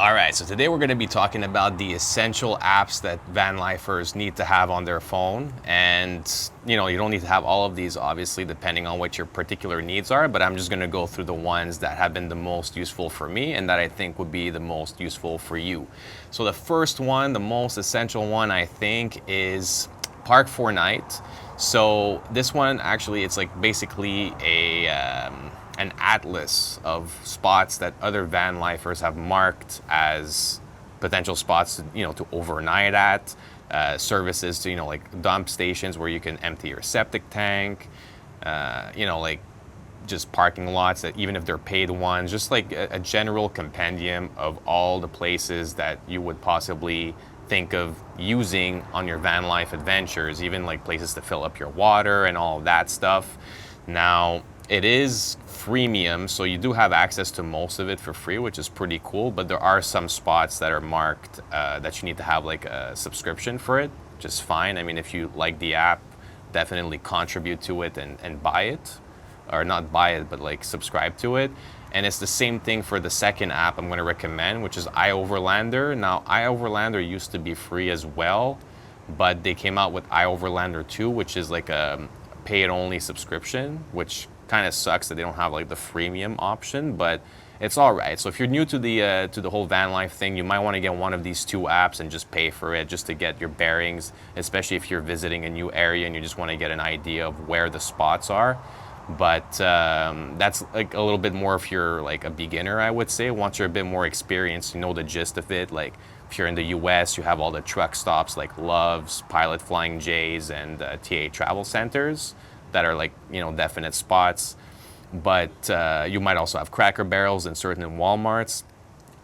All right, so today we're going to be talking about the essential apps that van lifers need to have on their phone. And, you don't need to have all of these, obviously, depending on what your particular needs are, but I'm just going to go through the ones that have been the most useful for me and that I think would be the most useful for you. So the first one, the most essential one, I think, is Park 4Night. So this one, actually, it's like basically an atlas of spots that other van lifers have marked as potential spots to overnight at, services to like dump stations where you can empty your septic tank, like just parking lots that even if they're paid ones, just like a general compendium of all the places that you would possibly think of using on your van life adventures, even like places to fill up your water and all of that stuff. Now, it is freemium, so you do have access to most of it for free, which is pretty cool, but there are some spots that are marked that you need to have like a subscription for it, which is fine. I mean, if you like the app, definitely contribute to it and buy it, or not buy it, but like subscribe to it. And it's the same thing for the second app I'm going to recommend, which is iOverlander. Now, iOverlander used to be free as well, but they came out with iOverlander 2, which is like a paid-only subscription, which kind of sucks that they don't have like the freemium option, but it's all right. So if you're new to the whole van life thing, you might want to get one of these two apps and just pay for it just to get your bearings, especially if you're visiting a new area and you just want to get an idea of where the spots are. But that's like a little bit more if you're like a beginner, I would say. Once you're a bit more experienced, you know the gist of it. Like if you're in the US, you have all the truck stops like Love's, Pilot Flying J's, and TA Travel Centers that are like, definite spots. But you might also have Cracker Barrels in certain Walmarts.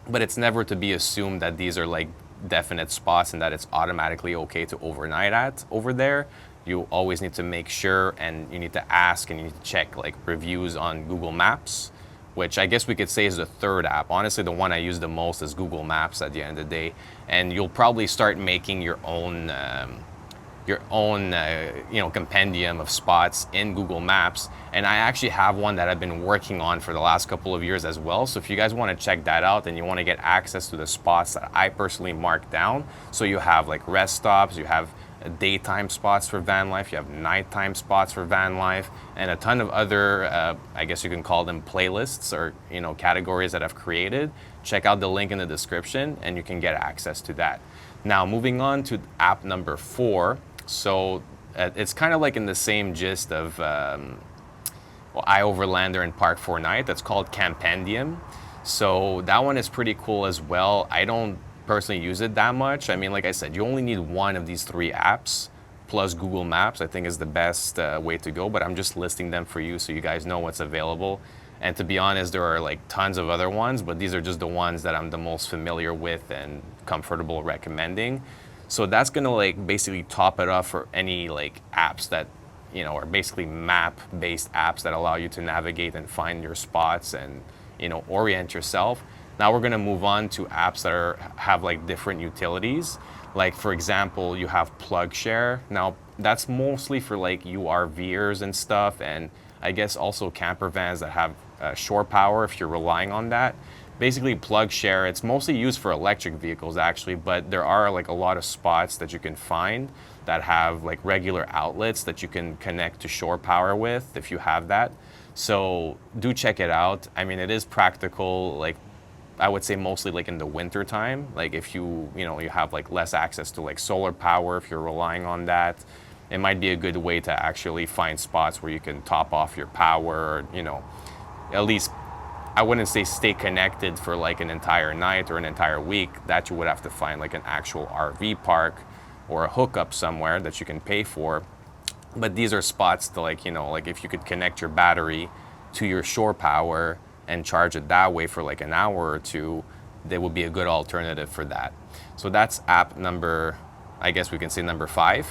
But it's never to be assumed that these are like definite spots and that it's automatically okay to overnight at over there. You always need to make sure, and you need to ask, and you need to check like reviews on Google Maps, which I guess we could say is the third app. Honestly, the one I use the most is Google Maps at the end of the day. And you'll probably start making your own compendium of spots in Google Maps. And I actually have one that I've been working on for the last couple of years as well. So if you guys want to check that out and you want to get access to the spots that I personally marked down, so you have like rest stops, you have daytime spots for van life, you have nighttime spots for van life, and a ton of other, I guess you can call them playlists or categories that I've created. Check out the link in the description and you can get access to that. Now, moving on to app number 4. So it's kind of like in the same gist of iOverlander and Park 4Night. That's called Campendium. So that one is pretty cool as well. I don't personally use it that much. I mean, like I said, you only need one of these 3 apps plus Google Maps, I think, is the best way to go. But I'm just listing them for you so you guys know what's available. And to be honest, there are like tons of other ones, but these are just the ones that I'm the most familiar with and comfortable recommending. So that's gonna like basically top it off for any like apps that are basically map-based apps that allow you to navigate and find your spots and orient yourself. Now we're gonna move on to apps that have like different utilities. Like for example, you have PlugShare. Now that's mostly for like URVers and stuff, and I guess also camper vans that have shore power if you're relying on that. Basically, PlugShare, it's mostly used for electric vehicles actually, but there are like a lot of spots that you can find that have like regular outlets that you can connect to shore power with if you have that. So do check it out. I mean, it is practical, like I would say mostly like in the winter time, like if you have like less access to like solar power, if you're relying on that, it might be a good way to actually find spots where you can top off your power, or at least I wouldn't say stay connected for like an entire night or an entire week. That you would have to find like an actual RV park or a hookup somewhere that you can pay for. But these are spots to like if you could connect your battery to your shore power and charge it that way for like an hour or two, they would be a good alternative for that. So that's app number, I guess we can say number 5.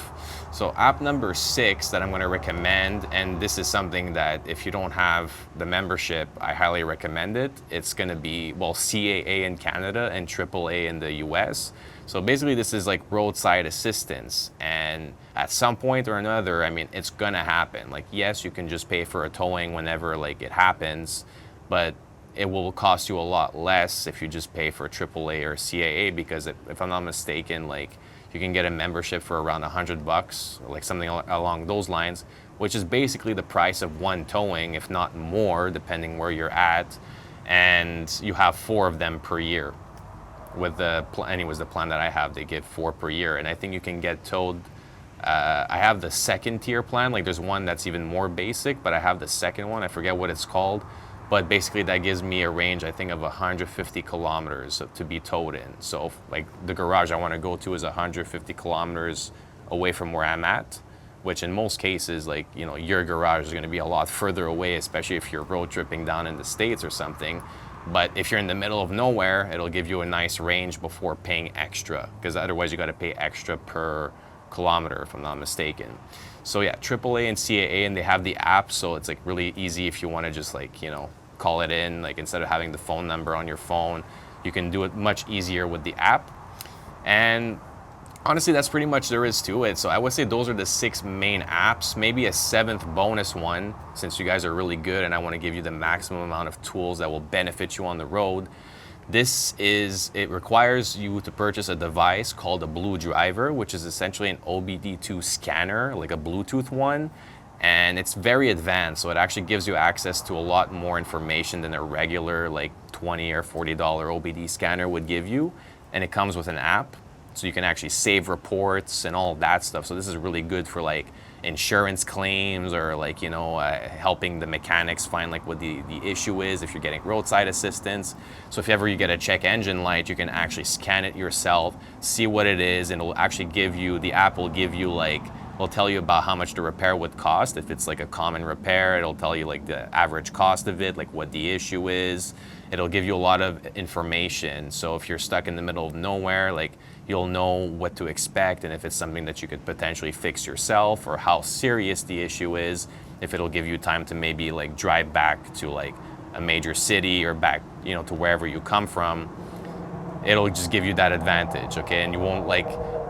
So app number 6 that I'm going to recommend, and this is something that if you don't have the membership, I highly recommend it. It's going to be, well, CAA in Canada and AAA in the US. So basically this is like roadside assistance, and at some point or another, I mean, it's going to happen. Like, yes, you can just pay for a towing whenever like it happens, but it will cost you a lot less if you just pay for AAA or CAA, because if I'm not mistaken, like you can get a membership for around $100, or like something along those lines, which is basically the price of one towing, if not more, depending where you're at. And you have 4 of them per year. With the plan that I have, they give 4 per year, and I think you can get towed. I have the second tier plan. Like there's one that's even more basic, but I have the second one. I forget what it's called, but basically that gives me a range, I think, of 150 kilometers to be towed in. So like the garage I want to go to is 150 kilometers away from where I'm at, which in most cases, like, you know, your garage is going to be a lot further away, especially if you're road tripping down in the States or something. But if you're in the middle of nowhere, it'll give you a nice range before paying extra, because otherwise you got to pay extra per kilometer, if I'm not mistaken. So yeah, AAA and CAA, and they have the app, so it's like really easy if you want to just, like, you know, call it in, like instead of having the phone number on your phone, you can do it much easier with the app. And honestly, that's pretty much there is to it. So I would say those are the 6 main apps, maybe a 7th bonus one, since you guys are really good and I want to give you the maximum amount of tools that will benefit you on the road. It requires you to purchase a device called a Blue Driver, which is essentially an OBD2 scanner, like a Bluetooth one. And it's very advanced, so it actually gives you access to a lot more information than a regular like $20 or $40 OBD scanner would give you. And it comes with an app, so you can actually save reports and all that stuff. So this is really good for like insurance claims, or like, you know, helping the mechanics find like what the issue is if you're getting roadside assistance. So if ever you get a check engine light, you can actually scan it yourself, see what it is, and it'll actually give you, the app will give you like, will tell you about how much the repair would cost. If it's like a common repair, it'll tell you like the average cost of it, like what the issue is. It'll give you a lot of information. So if you're stuck in the middle of nowhere, like, you'll know what to expect, and if it's something that you could potentially fix yourself, or how serious the issue is, if it'll give you time to maybe like drive back to like a major city, or back, you know, to wherever you come from. It'll just give you that advantage, okay? And you won't like,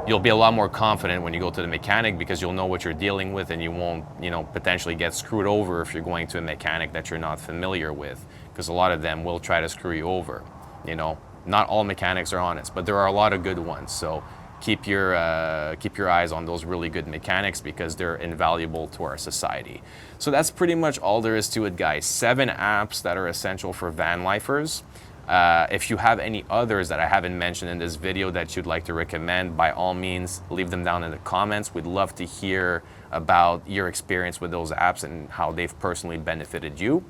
you'll be a lot more confident when you go to the mechanic, because you'll know what you're dealing with, and you won't, you know, potentially get screwed over if you're going to a mechanic that you're not familiar with, because a lot of them will try to screw you over, you know. Not all mechanics are honest, but there are a lot of good ones. So keep your eyes on those really good mechanics, because they're invaluable to our society. So that's pretty much all there is to it, guys. 7 apps that are essential for van lifers. If you have any others that I haven't mentioned in this video that you'd like to recommend, by all means, leave them down in the comments. We'd love to hear about your experience with those apps and how they've personally benefited you.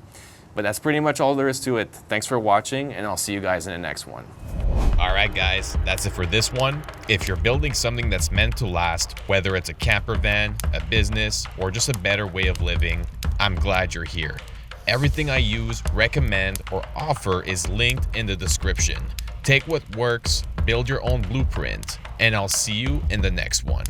But that's pretty much all there is to it. Thanks for watching, and I'll see you guys in the next one. All right, guys, that's it for this one. If you're building something that's meant to last, whether it's a camper van, a business, or just a better way of living, I'm glad you're here. Everything I use, recommend, or offer is linked in the description. Take what works, build your own blueprint, and I'll see you in the next one.